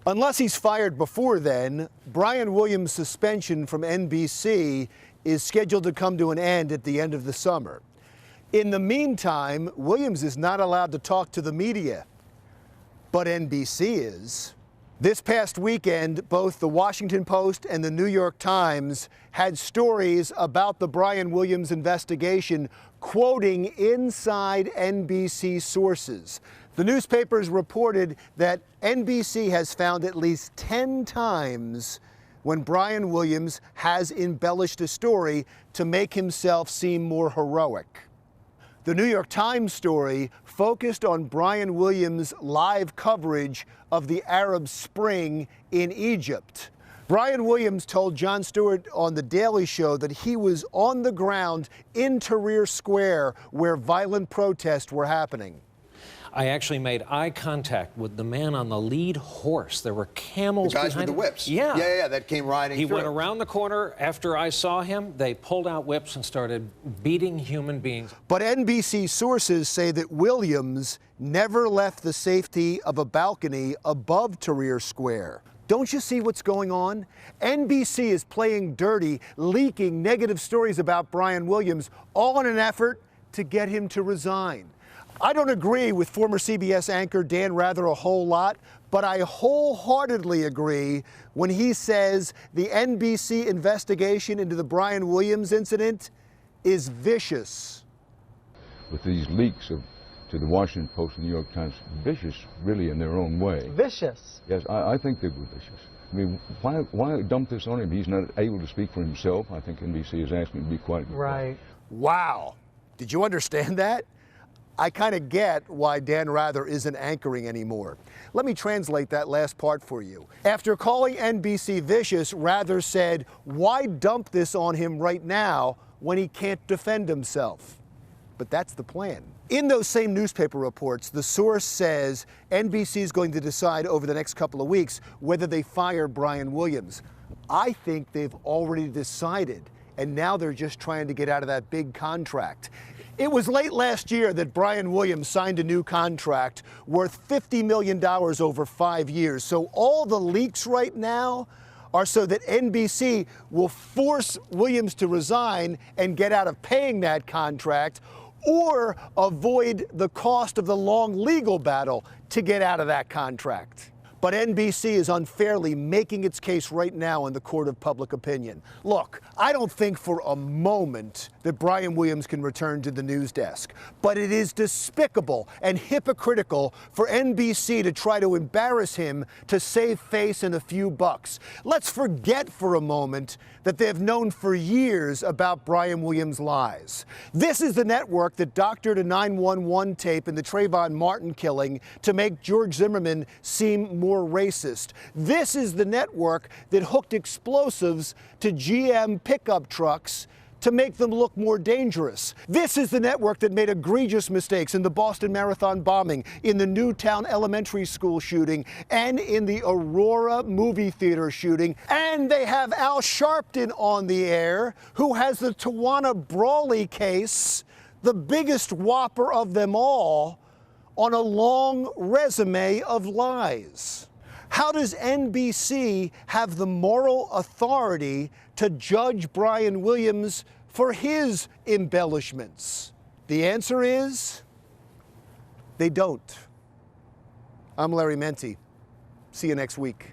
Unless he's fired before then, Brian Williams' suspension from NBC is scheduled to come to an end at the end of the summer. In the meantime, Williams is not allowed to talk to the media, but NBC is. This past weekend, both the Washington Post and the New York Times had stories about the Brian Williams investigation, quoting inside NBC sources. The newspapers reported that NBC has found at least 10 times when Brian Williams has embellished a story to make himself seem more heroic. The New York Times story focused on Brian Williams' live coverage of the Arab Spring in Egypt. Brian Williams told Jon Stewart on The Daily Show that he was on the ground in Tahrir Square where violent protests were happening. I actually made eye contact with the man on the lead horse. There were camels behind him. The guys with him. the whips. Yeah, that came riding He through. went around the corner. After I saw him, they pulled out whips and started beating human beings. But NBC sources say that Williams never left the safety of a balcony above Tahrir Square. Don't you see what's going on? NBC is playing dirty, leaking negative stories about Brian Williams, all in an effort to get him to resign. I don't agree with former CBS anchor Dan Rather a whole lot, but I wholeheartedly agree when he says the NBC investigation into the Brian Williams incident is vicious. With these leaks to the Washington Post and New York Times, vicious really in their own way. Vicious? Yes, I think they were vicious. I mean, why dump this on him? He's not able to speak for himself. I think NBC is asking him to be quiet. Right. Wow. Did you understand that? I kind of get why Dan Rather isn't anchoring anymore. Let me translate that last part for you. After calling NBC vicious, Rather said, why dump this on him right now when he can't defend himself? But that's the plan. In those same newspaper reports, the source says NBC is going to decide over the next couple of weeks whether they fire Brian Williams. I think they've already decided, and now they're just trying to get out of that big contract. It was late last year that Brian Williams signed a new contract worth $50 million over 5 years. So all the leaks right now are so that NBC will force Williams to resign and get out of paying that contract, or avoid the cost of the long legal battle to get out of that contract. But NBC is unfairly making its case right now in the court of public opinion. Look, I don't think for a moment that Brian Williams can return to the news desk, but it is despicable and hypocritical for NBC to try to embarrass him to save face and a few bucks. Let's forget for a moment that they've known for years about Brian Williams' lies. This is the network that doctored a 911 tape in the Trayvon Martin killing to make George Zimmerman seem more racist. This is the network that hooked explosives to GM pickup trucks to make them look more dangerous. This is the network that made egregious mistakes in the Boston Marathon bombing, in the Newtown Elementary School shooting, and in the Aurora movie theater shooting. And they have Al Sharpton on the air, who has the Tawana Brawley case, the biggest whopper of them all, on a long resume of lies. How does NBC have the moral authority to judge Brian Williams for his embellishments? The answer is, they don't. I'm Larry Menti. See you next week.